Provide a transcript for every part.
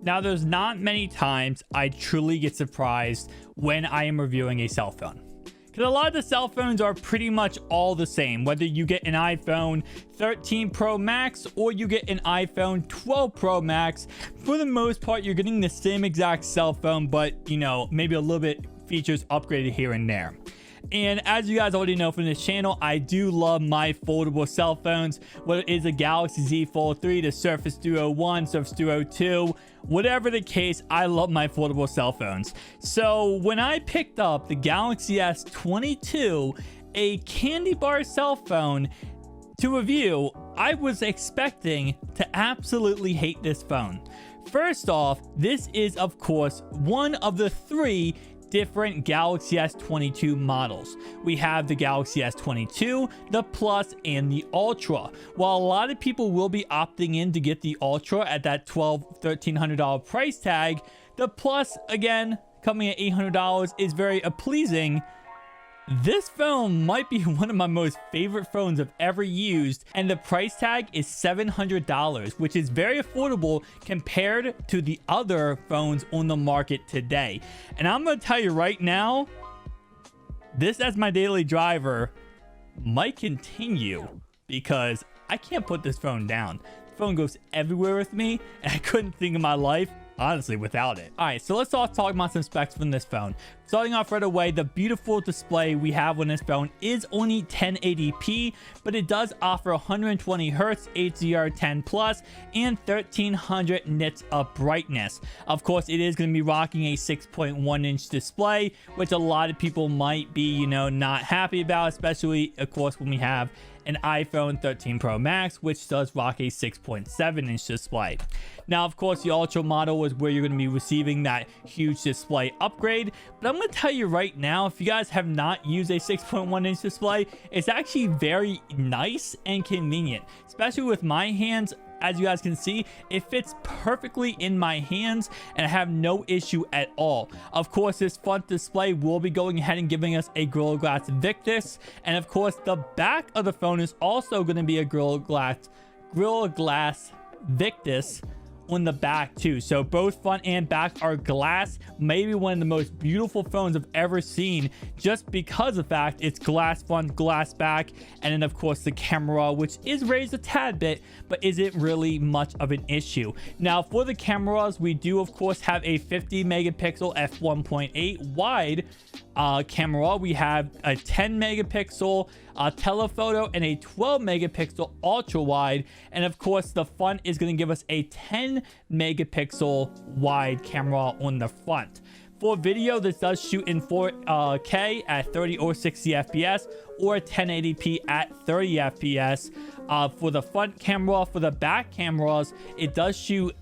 Now, there's not many times I truly get surprised when I am reviewing a cell phone. Because a lot of the cell phones are pretty much all the same, whether you get an iPhone 13 Pro Max or you get an iPhone 12 Pro Max. For the most part, you're getting the same exact cell phone, but, you know, maybe a little bit features upgraded here and there. And as you guys already know from this channel, I do love my foldable cell phones, whether it is the Galaxy Z Fold 3, the Surface Duo 1, Surface Duo 2, whatever the case, I love my foldable cell phones. So when I picked up the Galaxy S22, a candy bar cell phone to review, I was expecting to absolutely hate this phone. First off, this is of course one of the 3 different Galaxy S22 models. We have the Galaxy S22, the Plus, and the Ultra. While a lot of people will be opting in to get the Ultra at that $1,300 price tag, the Plus, again, coming at $800 is very pleasing. This phone might be one of my most favorite phones I've ever used, and the price tag is $700, which is very affordable compared to the other phones on the market today. And I'm going to tell you right now, this as my daily driver might continue because I can't put this phone down. The phone goes everywhere with me, and I couldn't think of my life honestly without it. All right, so let's talk about some specs from this phone. Starting off right away, the beautiful display we have on this phone is only 1080p, but it does offer 120 Hz HDR10 plus and 1300 nits of brightness. Of course, it is going to be rocking a 6.1 inch display, which a lot of people might be, you know, not happy about, especially of course when we have an iPhone 13 Pro Max, which does rock a 6.7 inch display. Now, of course, the Ultra model is where you're going to be receiving that huge display upgrade. But I'm going to tell you right now, if you guys have not used a 6.1 inch display, it's actually very nice and convenient, especially with my hands. As you guys can see, it fits perfectly in my hands and I have no issue at all. Of course, this front display will be going ahead and giving us a Gorilla Glass Victus, and of course the back of the phone is also going to be a Gorilla Glass Victus on the back too. So both front and back are glass. Maybe one of the most beautiful phones I've ever seen, just because of the fact it's glass front, glass back, and then of course the camera, which is raised a tad bit, but isn't really much of an issue. Now for the cameras, we do of course have a 50 megapixel f1.8 wide camera. We have a 10 megapixel telephoto and a 12 megapixel ultra wide, and of course the front is going to give us a 10 megapixel wide camera on the front. For video, this does shoot in 4K at 30 or 60 fps or 1080p at 30 fps. For the front camera, for the back cameras, it does shoot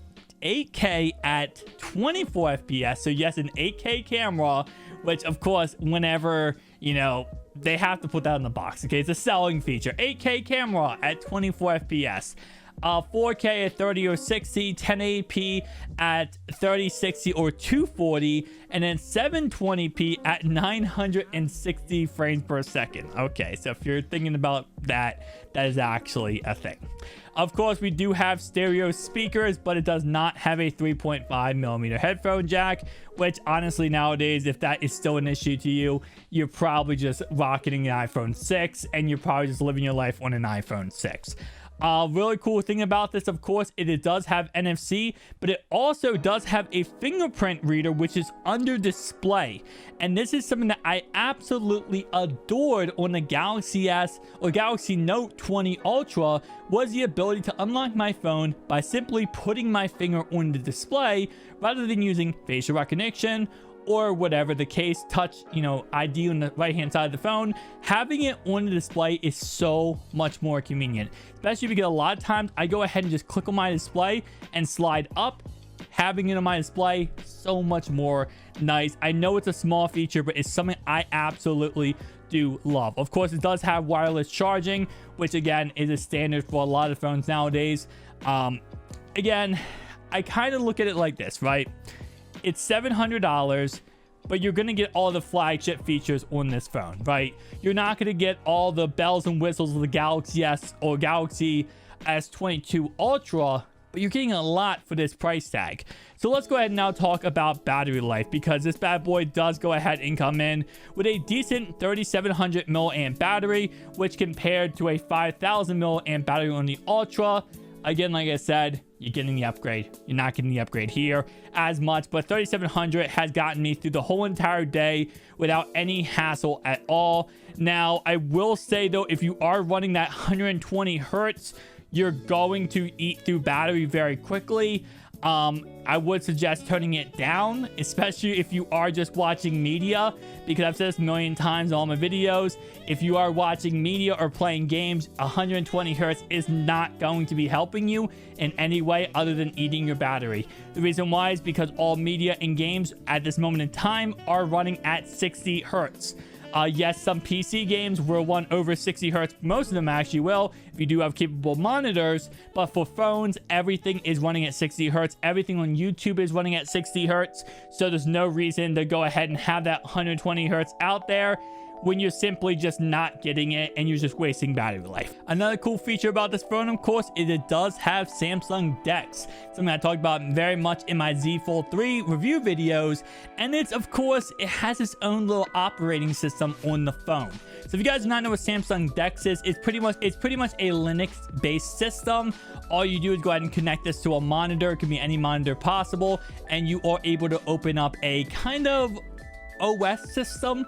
8K at 24 fps. So yes, an 8K camera, which of course, whenever, you know, they have to put that in the box. Okay, it's a selling feature. 8K camera at 24 fps. 4K at 30 or 60, 1080p at 30, 60 or 240, and then 720p at 960 frames per second. Okay, so if you're thinking about that, that is actually a thing. Of course, we do have stereo speakers, but it does not have a 3.5 millimeter headphone jack, which honestly nowadays, if that is still an issue to you, you're probably just rocketing an iPhone 6 and you're probably just living your life on an iPhone 6. Really cool thing about this, of course, it does have NFC, but it also does have a fingerprint reader, which is under display. And this is something that I absolutely adored on the Galaxy S or Galaxy Note 20 Ultra, was the ability to unlock my phone by simply putting my finger on the display rather than using facial recognition or whatever the case, touch, you know, ID on the right hand side of the phone. Having it on the display is so much more convenient, especially because a lot of times I go ahead and just click on my display and slide up. Having it on my display, so much more nice. I know it's a small feature, but it's something I absolutely do love. Of course, it does have wireless charging, which again is a standard for a lot of phones nowadays. Again, I kind of look at it like this, right? It's $700, but you're going to get all the flagship features on this phone, right? You're not going to get all the bells and whistles of the Galaxy S or Galaxy S22 Ultra but you're getting a lot for this price tag. So let's go ahead and now talk about battery life, because this bad boy does go ahead and come in with a decent 3700 milliamp battery, which compared to a 5000 milliamp battery on the Ultra, again, like I said, you're getting the upgrade. You're not getting the upgrade here as much, but 3700 has gotten me through the whole entire day without any hassle at all. Now, I will say though, if you are running that 120 hertz, you're going to eat through battery very quickly. I would suggest turning it down, especially if you are just watching media, because I've said this a million times in all my videos. If you are watching media or playing games, 120 hertz is not going to be helping you in any way other than eating your battery. The reason why is because all media and games at this moment in time are running at 60 hertz. Yes, some PC games will run over 60 hertz. Most of them actually will, if you do have capable monitors. But for phones, everything is running at 60 hertz. Everything on YouTube is running at 60 hertz. So there's no reason to go ahead and have that 120 hertz out there when you're simply just not getting it and you're just wasting battery life. Another cool feature about this phone, of course, is it does have Samsung DeX, something I talked about very much in my Z Fold 3 review videos. And it's, of course, it has its own little operating system on the phone. So if you guys do not know what Samsung DeX is, it's pretty much a Linux based system. All you do is go ahead and connect this to a monitor. It can be any monitor possible, and you are able to open up a kind of OS system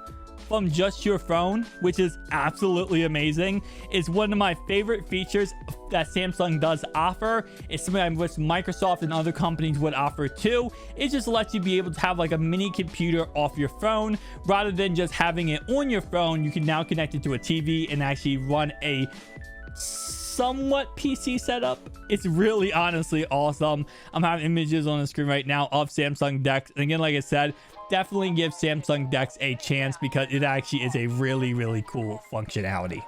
from just your phone, which is absolutely amazing. It's one of my favorite features that Samsung does offer. It's something I wish Microsoft and other companies would offer too. It just lets you be able to have like a mini computer off your phone. Rather than just having it on your phone, you can now connect it to a TV and actually run a somewhat PC setup. It's really honestly awesome. I'm having images on the screen right now of Samsung DeX, and again, like I said, definitely give Samsung DeX a chance because it actually is a really cool functionality.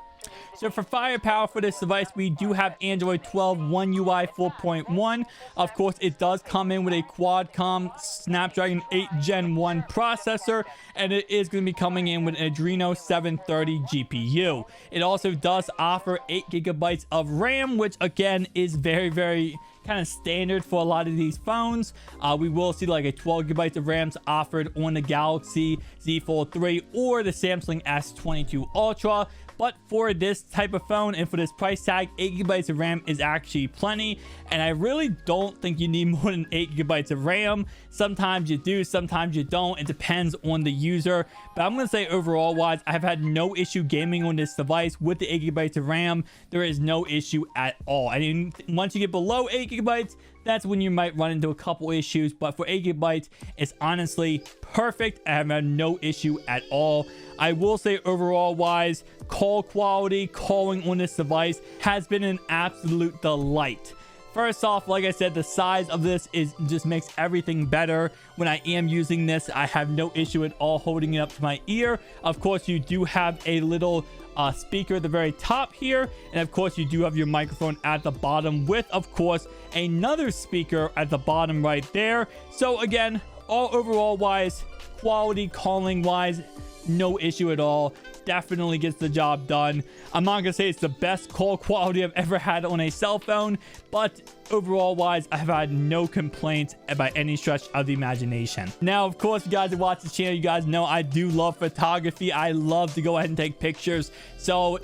So for firepower for this device, we do have Android 12 One UI 4.1. Of course, it does come in with a Qualcomm Snapdragon 8 Gen 1 processor, and it is going to be coming in with an Adreno 730 GPU. It also does offer 8 gigabytes of RAM, which again is very kind of standard for a lot of these phones. We will see like a 12 gigabytes of RAMs offered on the Galaxy Z Fold 3 or the Samsung S22 Ultra. But for this type of phone and for this price tag, 8 gigabytes of RAM is actually plenty. And I really don't think you need more than 8 gigabytes of RAM. Sometimes you do, sometimes you don't. It depends on the user. But I'm going to say overall wise, I've had no issue gaming on this device with the 8 gigabytes of RAM. There is no issue at all. I mean, once you get below 8 gigabytes, that's when you might run into a couple issues. But for 8 gigabytes, it's honestly perfect. I have had no issue at all. I will say overall wise, call quality, calling on this device has been an absolute delight. First off, like I said, the size of this just makes everything better. When I am using this, I have no issue at all holding it up to my ear. Of course, you do have a little speaker at the very top here, and of course you do have your microphone at the bottom with, of course, another speaker at the bottom right there. So again, all overall wise, quality calling wise, no issue at all. Definitely gets the job done. I'm not gonna say it's the best call quality I've ever had on a cell phone, but overall wise, I've had no complaints by any stretch of the imagination. Now, of course, you guys that watch the channel, you guys know I do love photography. I love to go ahead and take pictures. So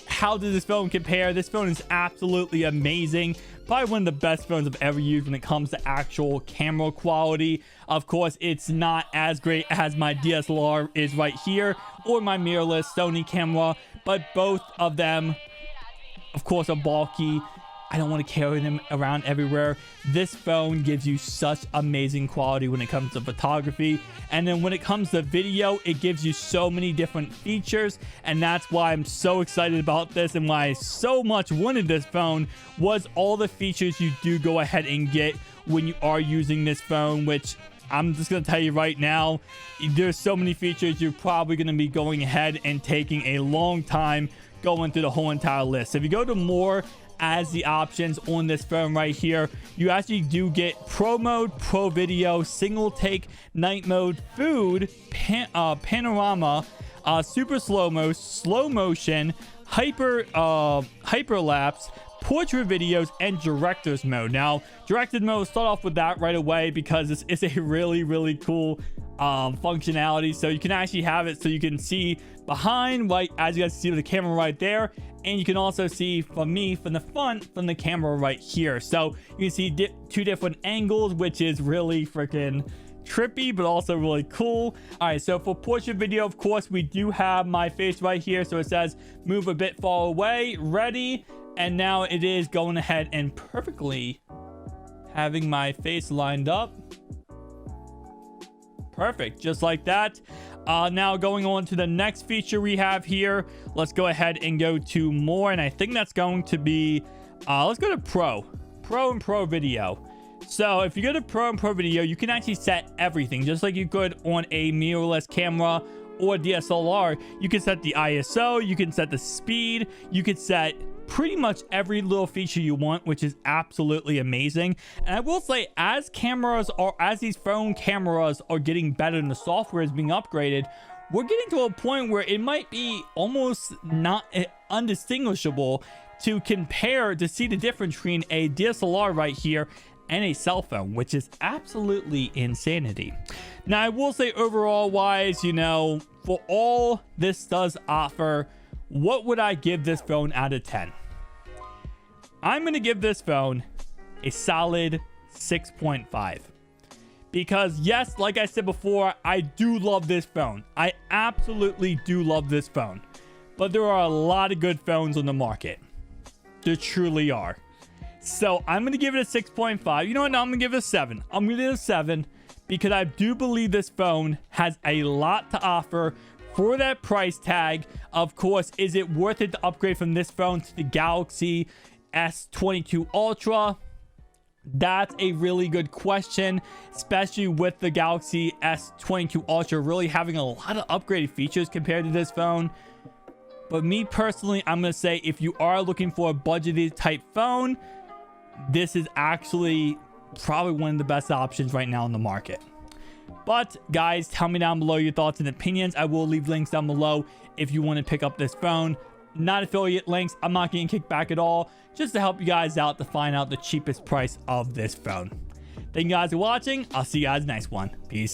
how does this phone compare? This phone is absolutely amazing. Probably one of the best phones I've ever used when it comes to actual camera quality. Of course, it's not as great as my DSLR is right here or my mirrorless Sony camera, but both of them, of course, are bulky. I don't want to carry them around everywhere. This phone gives you such amazing quality when it comes to photography. And then when it comes to video, it gives you so many different features. And that's why I'm so excited about this, and why I so much wanted this phone was all the features you do go ahead and get when you are using this phone, which I'm just going to tell you right now, there's so many features you're probably going to be going ahead and taking a long time going through the whole entire list. So if you go to more as the options on this phone right here, you actually do get pro mode, pro video, single take, night mode, food, panorama, super slow motion, hyperlapse, portrait videos and director's mode. Now, director's mode, we'll start off with that right away because this is a really cool functionality. So you can actually have it so you can see behind, like as you guys see with the camera right there, and you can also see from me from the front from the camera right here. So you can see two different angles, which is really freaking trippy but also really cool. All right, so for portrait video, of course, we do have my face right here, so it says move a bit far away, ready, and now it is going ahead and perfectly having my face lined up. Perfect, just like that. Now going on to the next feature we have here, let's go ahead and go to more, and I think that's going to be let's go to Pro and Pro Video. So if you go to Pro and Pro Video, you can actually set everything just like you could on a mirrorless camera or DSLR. You can set the ISO, you can set the speed, you can set pretty much every little feature you want, which is absolutely amazing. And I will say, as these phone cameras are getting better and the software is being upgraded, we're getting to a point where it might be almost not undistinguishable to see the difference between a DSLR right here and a cell phone, which is absolutely insanity. Now, I will say overall wise, for all this does offer, what would I give this phone out of 10? I'm going to give this phone a solid 6.5. Because yes, like I said before, I do love this phone. I absolutely do love this phone. But there are a lot of good phones on the market. There truly are. So I'm going to give it a 6.5. You know what? No, I'm going to give it a 7. I'm going to give it a 7 because I do believe this phone has a lot to offer for that price tag. Of course, is it worth it to upgrade from this phone to the Galaxy S22 Ultra? That's a really good question, especially with the Galaxy S22 Ultra really having a lot of upgraded features compared to this phone. But me personally, I'm going to say if you are looking for a budgeted type phone, this is actually probably one of the best options right now in the market. But guys, tell me down below your thoughts and opinions. I will leave links down below if you want to pick up this phone. Not affiliate links. I'm not getting kicked back at all. Just to help you guys out to find out the cheapest price of this phone. Thank you guys for watching. I'll see you guys next one. Peace out.